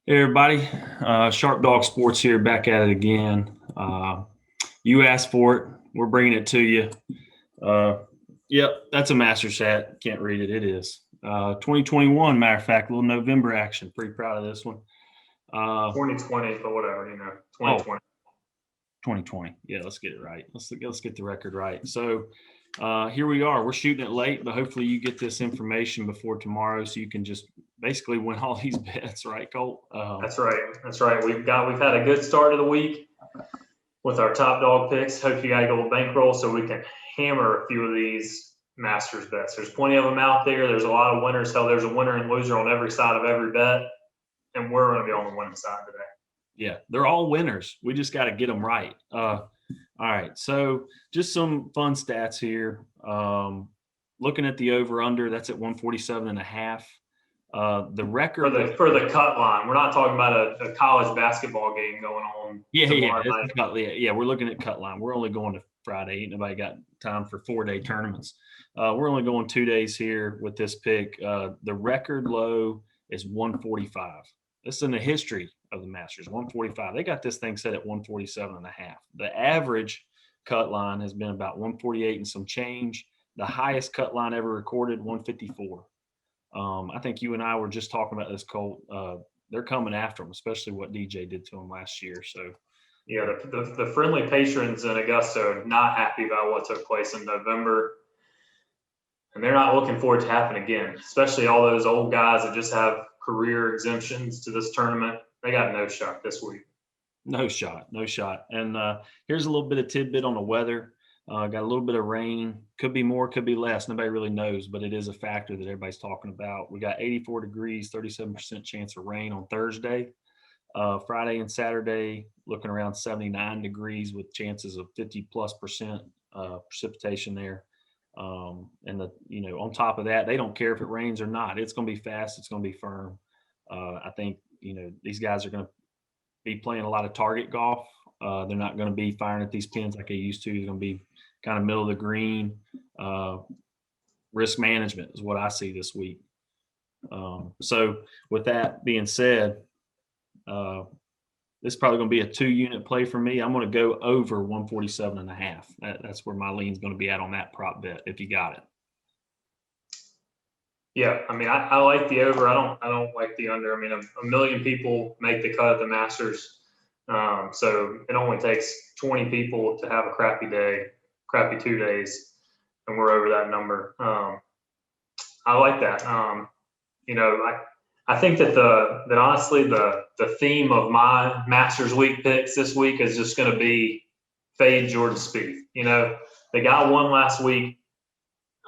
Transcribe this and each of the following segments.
Hey everybody, Sharp Dog Sports here, back at it again. You asked for it, we're bringing it to you. Uh, yep, that's a Masters hat. Can't read it. It is 2021. Matter of fact, a little November action. Pretty proud of this one. 2020, but whatever, Oh, 2020. 2020. Yeah, let's get it right. Let's get the record right. So here we are. We're shooting it late, but hopefully you get this information before tomorrow, so you can just basically win all these bets, right, Colt? That's right. That's right. We've had a good start of the week with our top dog picks. Hope you got a little bankroll so we can hammer a few of these Masters bets. There's plenty of them out there. There's a lot of winners. Hell, there's a winner and loser on every side of every bet, and we're going to be on the winning side today. Yeah, they're all winners. We just got to get them right. All right, so just some fun stats here. Looking at the over under, that's at 147 and a half. The record for the cut line. We're not talking about a college basketball game going on. Yeah. We're looking at cut line. We're only going to Friday. Ain't nobody got time for 4-day tournaments. We're only going 2 days here with this pick. The record low is 145. This is in the history of the Masters, 145. They got this thing set at 147 and a half. The average cut line has been about 148 and some change. The highest cut line ever recorded, 154. I think you and I were just talking about this, Colt. They're coming after them, especially what DJ did to them last year. So, yeah, the friendly patrons in Augusta are not happy about what took place in November. And they're not looking forward to happen again, especially all those old guys that just have career exemptions to this tournament. They got no shot this week. No shot. And here's a little bit of tidbit on the weather. Got a little bit of rain. Could be more, could be less. Nobody really knows, but it is a factor that everybody's talking about. We got 84 degrees, 37% chance of rain on Thursday. Friday and Saturday, looking around 79 degrees with chances of 50+% precipitation there. And on top of that, they don't care if it rains or not. It's going to be fast. It's going to be firm. I think, these guys are going to be playing a lot of target golf. They're not going to be firing at these pins like they used to. It's going to be kind of middle of the green. Risk management is what I see this week. So with that being said, this is probably going to be a 2-unit play for me. I'm going to go over 147 and a half. That's where my lean's going to be at on that prop bet, if you got it. Yeah, I mean, I like the over. I don't like the under. I mean, a million people make the cut at the Masters, so it only takes 20 people to have a crappy day, crappy 2 days, and we're over that number. I like that. I think that honestly the theme of my Masters week picks this week is just going to be fade Jordan Spieth. The guy won last week.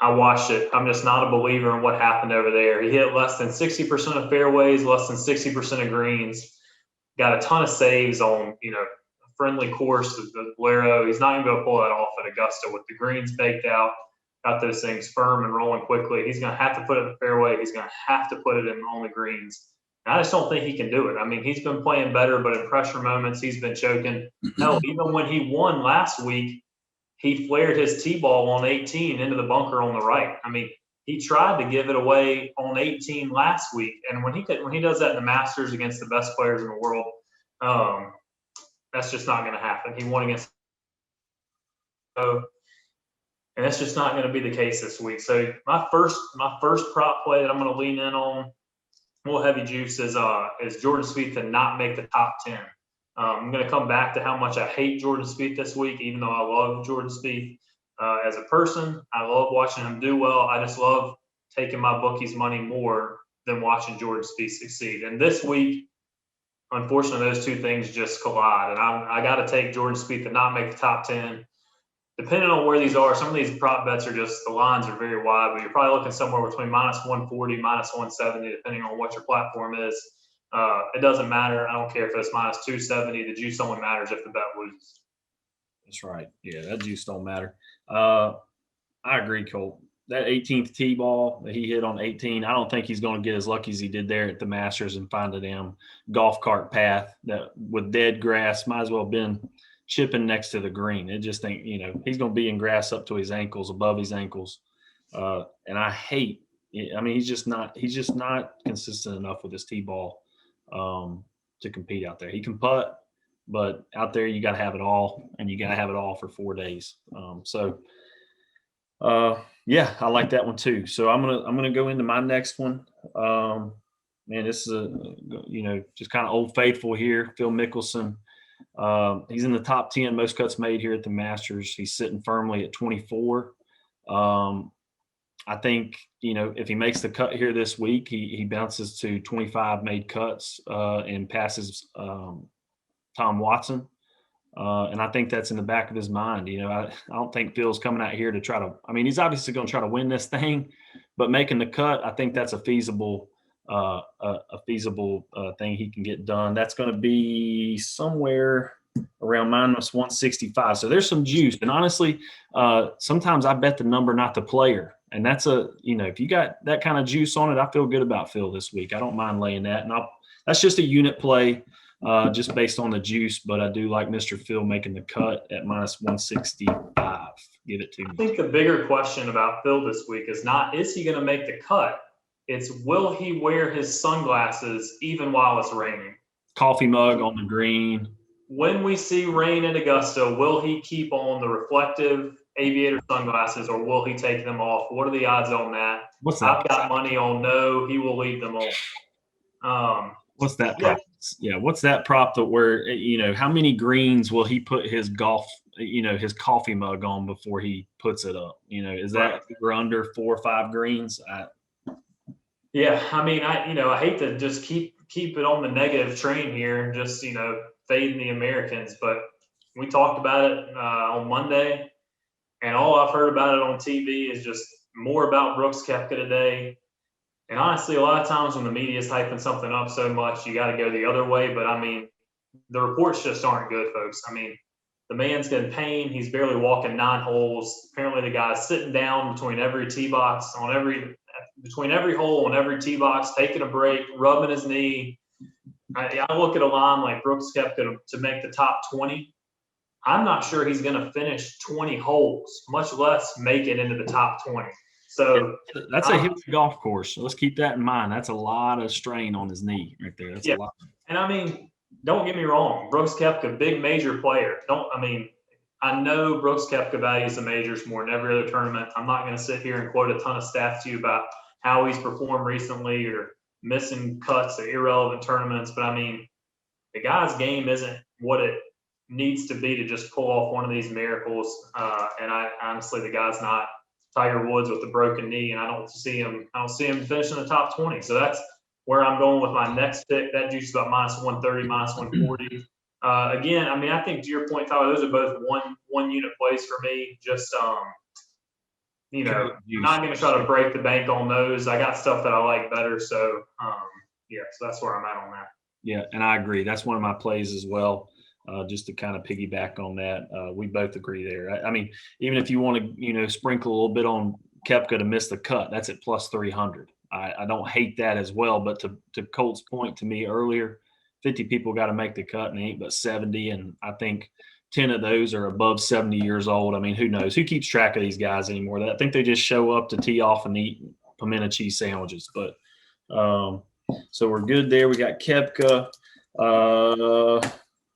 I watched it. I'm just not a believer in what happened over there. He hit less than 60% of fairways, less than 60% of greens. Got a ton of saves on a friendly course, the Valero. He's not even going to pull that off at Augusta with the greens baked out. Got those things firm and rolling quickly. He's going to have to put it in the fairway. He's going to have to put it in on the greens. And I just don't think he can do it. I mean, he's been playing better, but in pressure moments, he's been choking. Hell, even when he won last week, he flared his tee ball on 18 into the bunker on the right. I mean, he tried to give it away on 18 last week, and when he does that in the Masters against the best players in the world, that's just not going to happen. He won against, and that's just not going to be the case this week. So my first prop play that I'm going to lean in on, a little heavy juice, is Jordan Spieth to not make the top 10. I'm going to come back to how much I hate Jordan Spieth this week, even though I love Jordan Spieth as a person. I love watching him do well. I just love taking my bookies' money more than watching Jordan Spieth succeed. And this week, unfortunately, those two things just collide. And I got to take Jordan Spieth to not make the top 10. Depending on where these are, some of these prop bets are just, the lines are very wide, but you're probably looking somewhere between minus 140, minus 170, depending on what your platform is. It doesn't matter. I don't care if it's minus 270. The juice only matters if the bet loses. That's right. Yeah, that juice don't matter. I agree, Colt. That 18th tee ball that he hit on 18, I don't think he's going to get as lucky as he did there at the Masters and find a damn golf cart path that with dead grass might as well have been chipping next to the green. It just think, he's going to be in grass up to his ankles, above his ankles. And I hate, I mean, he's just not consistent enough with his tee ball. to compete out there. He can putt, but out there you got to have it all, and you got to have it all for 4 days. Yeah, I like that one too. So I'm gonna go into my next one. Man, this is just kind of old faithful here. Phil Mickelson. He's in the top 10 most cuts made here at the Masters. He's sitting firmly at 24. I think, if he makes the cut here this week, he bounces to 25 made cuts and passes Tom Watson. And I think that's in the back of his mind. I don't think Phil's coming out here to try to, he's obviously going to try to win this thing, but making the cut, I think that's a feasible thing he can get done. That's going to be somewhere around minus 165. So there's some juice. And honestly, sometimes I bet the number, not the player. And that's if you got that kind of juice on it, I feel good about Phil this week. I don't mind laying that. And that's just a unit play, just based on the juice. But I do like Mr. Phil making the cut at minus 165. Give it to me. I think the bigger question about Phil this week is not, is he going to make the cut? It's, will he wear his sunglasses even while it's raining? Coffee mug on the green. When we see rain in Augusta, will he keep on the reflective aviator sunglasses, or will he take them off? What are the odds on that? What's that? I've got money on no, he will leave them on. What's that prop? Yeah, what's that prop that where, how many greens will he put his his coffee mug on before he puts it up? Is that over under 4 or 5 greens? Yeah, I hate to just keep it on the negative train here and just, fading the Americans, but we talked about it on Monday, and all I've heard about it on TV is just more about Brooks Koepka today. And honestly, a lot of times when the media is hyping something up so much, you got to go the other way. But the reports just aren't good, folks. The man's in pain. He's barely walking 9 holes. Apparently, the guy's sitting down between every tee box between every hole on every tee box, taking a break, rubbing his knee. I look at a line like Brooks Koepka to make the top 20. I'm not sure he's going to finish 20 holes, much less make it into the top 20. So that's a huge golf course. So let's keep that in mind. That's a lot of strain on his knee right there. That's a lot. And don't get me wrong, Brooks Koepka, big major player. I know Brooks Koepka values the majors more than every other tournament. I'm not going to sit here and quote a ton of stats to you about how he's performed recently or missing cuts at irrelevant tournaments. But the guy's game isn't what it needs to be to just pull off one of these miracles. And honestly, the guy's not Tiger Woods with a broken knee, and I don't see him finishing the top 20. So that's where I'm going with my next pick. That juice is about minus 130, minus 140. Again, I think to your point, Tyler, those are both one unit plays for me. Just I'm not going to try to break the bank on those. I got stuff that I like better. So so that's where I'm at on that. Yeah, and I agree. That's one of my plays as well. Just to kind of piggyback on that, we both agree there. Even if you want to, sprinkle a little bit on Koepka to miss the cut, that's at plus 300. I don't hate that as well. But to Colt's point to me earlier, 50 people got to make the cut, and ain't but 70. And I think 10 of those are above 70 years old. Who knows? Who keeps track of these guys anymore? I think they just show up to tee off and eat pimento cheese sandwiches. But so we're good there. We got Koepka.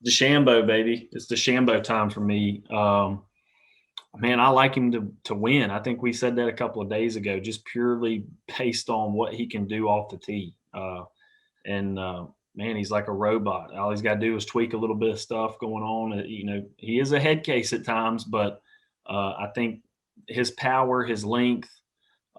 DeChambeau, baby. It's DeChambeau time for me. Man, I like him to win. I think we said that a couple of days ago, just purely based on what he can do off the tee. Man, he's like a robot. All he's got to do is tweak a little bit of stuff going on. He is a head case at times, but I think his power, his length,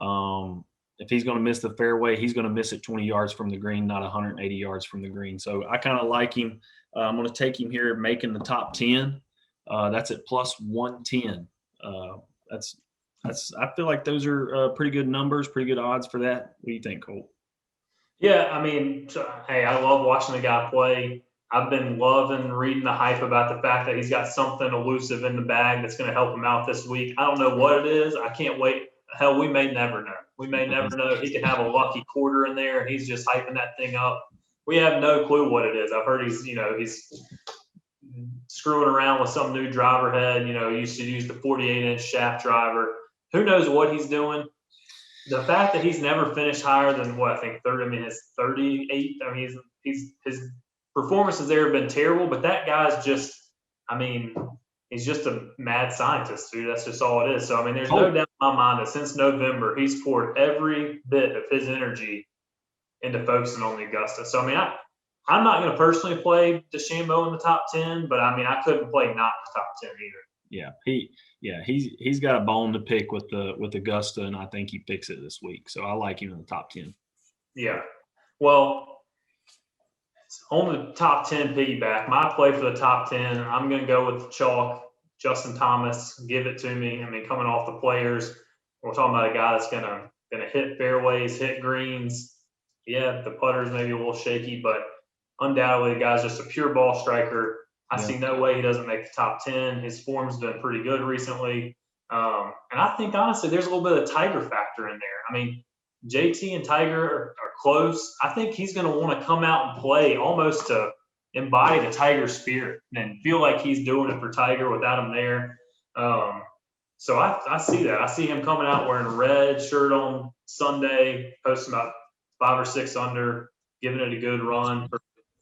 if he's going to miss the fairway, he's going to miss it 20 yards from the green, not 180 yards from the green. So I kind of like him. I'm going to take him here, making the top 10. That's at plus 110. I feel like those are pretty good numbers, pretty good odds for that. What do you think, Colt? Yeah, hey, I love watching the guy play. I've been loving reading the hype about the fact that he's got something elusive in the bag that's going to help him out this week. I don't know what it is. I can't wait. Hell, we may never know. We may never know. He could have a lucky quarter in there, and he's just hyping that thing up. We have no clue what it is. I've heard he's screwing around with some new driver head. He used to use the 48-inch shaft driver. Who knows what he's doing? the fact that he's never finished higher than what I think 30. I mean, his 38. I mean, he's his performances there have been terrible, but that guy's just. I mean, he's just a mad scientist, dude. That's just all it is. So I mean, there's no doubt in my mind that since November, he's poured every bit of his energy into focusing on the Augusta. So I mean, I'm not going to personally play DeChambeau in the top 10, but I mean, I couldn't play not in the top 10 either. He's got a bone to pick with Augusta, and I think he picks it this week. So I like him in the top 10. Yeah. Well, on the top 10 piggyback, my play for the top 10, I'm going to go with the chalk, Justin Thomas. Give it to me. I mean, coming off the players, we're talking about a guy that's going to hit fairways, hit greens. Yeah, the putter's maybe a little shaky, but undoubtedly the guy's just a pure ball striker. I see no way he doesn't make the top 10. His form's been pretty good recently. And I think, honestly, there's a little bit of Tiger factor in there. I mean, JT and Tiger are close. I think he's going to want to come out and play almost to embody the Tiger spirit and feel like he's doing it for Tiger without him there. So I see that. I see him coming out wearing a red shirt on Sunday, posting about 5 or 6 under, giving it a good run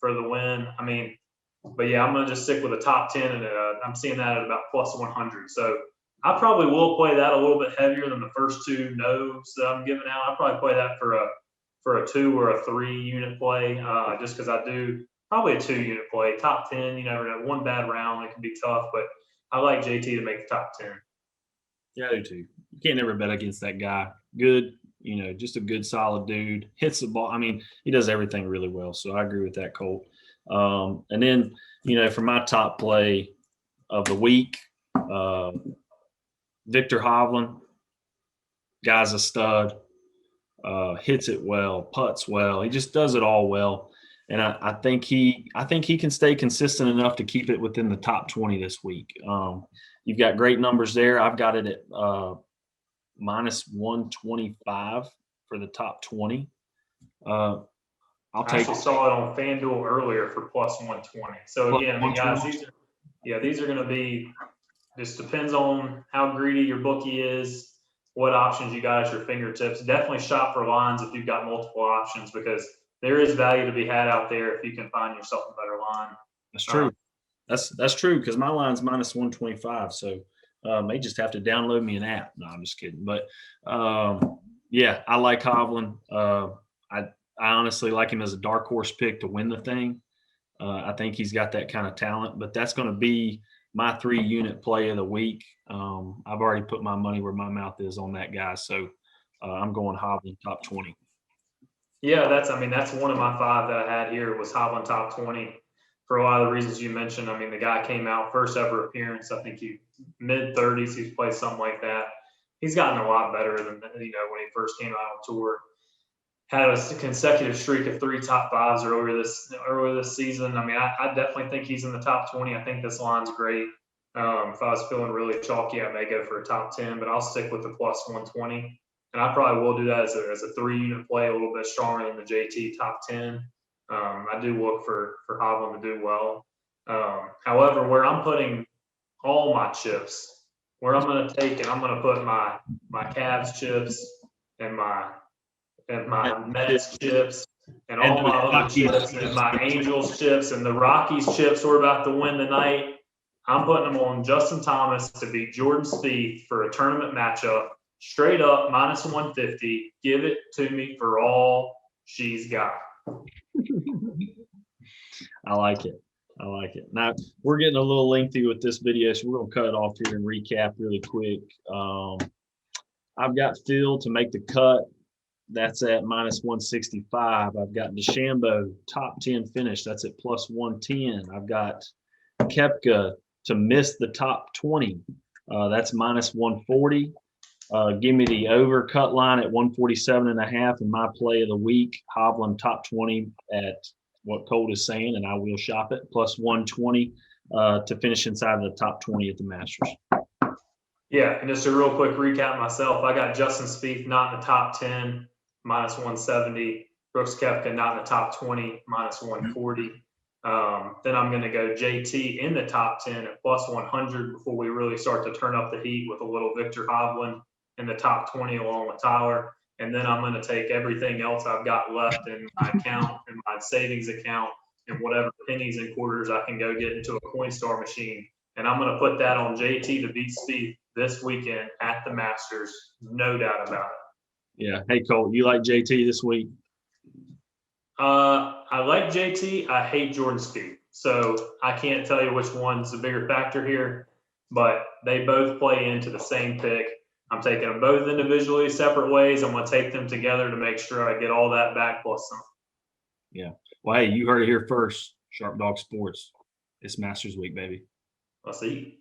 for the win. I mean, but yeah, I'm going to just stick with a top 10, and I'm seeing that at about plus 100. So I probably will play that a little bit heavier than the first 2 no's that I'm giving out. I'll probably play that for a 2 or a 3 unit play, just because I do probably a 2 unit play. Top 10, you never know. One bad round, it can be tough, but I like JT to make the top 10. Yeah, I do too. You can't never bet against that guy. Good, just a good, solid dude. Hits the ball. I mean, he does everything really well. So I agree with that, Colt. And then, for my top play of the week, Victor Hovland, guy's a stud, hits it well, putts well. He just does it all well. And I think he can stay consistent enough to keep it within the top 20 this week. You've got great numbers there. I've got it at minus 125 for the top 20. I actually saw it on FanDuel earlier for plus 120. So again, guys, these are going to be, just depends on how greedy your bookie is, what options you got at your fingertips. Definitely shop for lines if you've got multiple options, because there is value to be had out there if you can find yourself a better line. That's true. That's true, because my line's minus 125. So may just have to download me an app. No, I'm just kidding. But yeah, I like Hovland. I honestly like him as a dark horse pick to win the thing. I think he's got that kind of talent, but that's going to be my 3 unit play of the week. I've already put my money where my mouth is on that guy. So I'm going Hovland top 20. Yeah, that's one of my 5 that I had here was Hovland top 20 for a lot of the reasons you mentioned. I mean, the guy came out first ever appearance. I think he mid-30s. He's played something like that. He's gotten a lot better than when he first came out on tour. Had a consecutive streak of 3 top 5s earlier this season. I mean, I definitely think he's in the top 20. I think this line's great. If I was feeling really chalky, I may go for a top 10, but I'll stick with the plus 120. And I probably will do that as a 3 unit play, a little bit stronger than the JT top 10. I do look for Hovland to do well. However, where I'm putting all my chips, where I'm going to take and I'm going to put my Cavs chips and my Mets chips and all my other chips and my Angels chips and the Rockies chips we're about to win tonight. I'm putting them on Justin Thomas to beat Jordan Spieth for a tournament matchup, straight up minus 150. Give it to me for all she's got. I like it. Now, we're getting a little lengthy with this video, so we're going to cut it off here and recap really quick. I've got Phil to make the cut. That's at minus 165. I've got DeChambeau top 10 finish. That's at plus 110. I've got Koepka to miss the top 20. That's minus 140. Give me the over cut line at 147.5 in my play of the week. Hovland top 20 at what Colt is saying, and I will shop it, plus 120 to finish inside of the top 20 at the Masters. Yeah, and just a real quick recap myself. I got Justin Spieth not in the top 10, minus 170. Brooks Koepka not in the top 20, minus 140. Then I'm going to go JT in the top 10 at plus 100 before we really start to turn up the heat with a little Victor Hovland in the top 20 along with Tyler. and then I'm going to take everything else I've got left in my account and my savings account and whatever pennies and quarters I can go get into a Coinstar machine. And I'm going to put that on JT to beat Spieth this weekend at the Masters. No doubt about it. Yeah. Hey, Colt, you like JT this week? I like JT. I hate Jordan Spieth. So I can't tell you which one's the bigger factor here, but they both play into the same pick. I'm taking them both individually, separate ways. I'm going to take them together to make sure I get all that back plus some. Yeah. Well, hey, you heard it here first. Sharp Dog Sports. It's Masters Week, baby. I'll see you.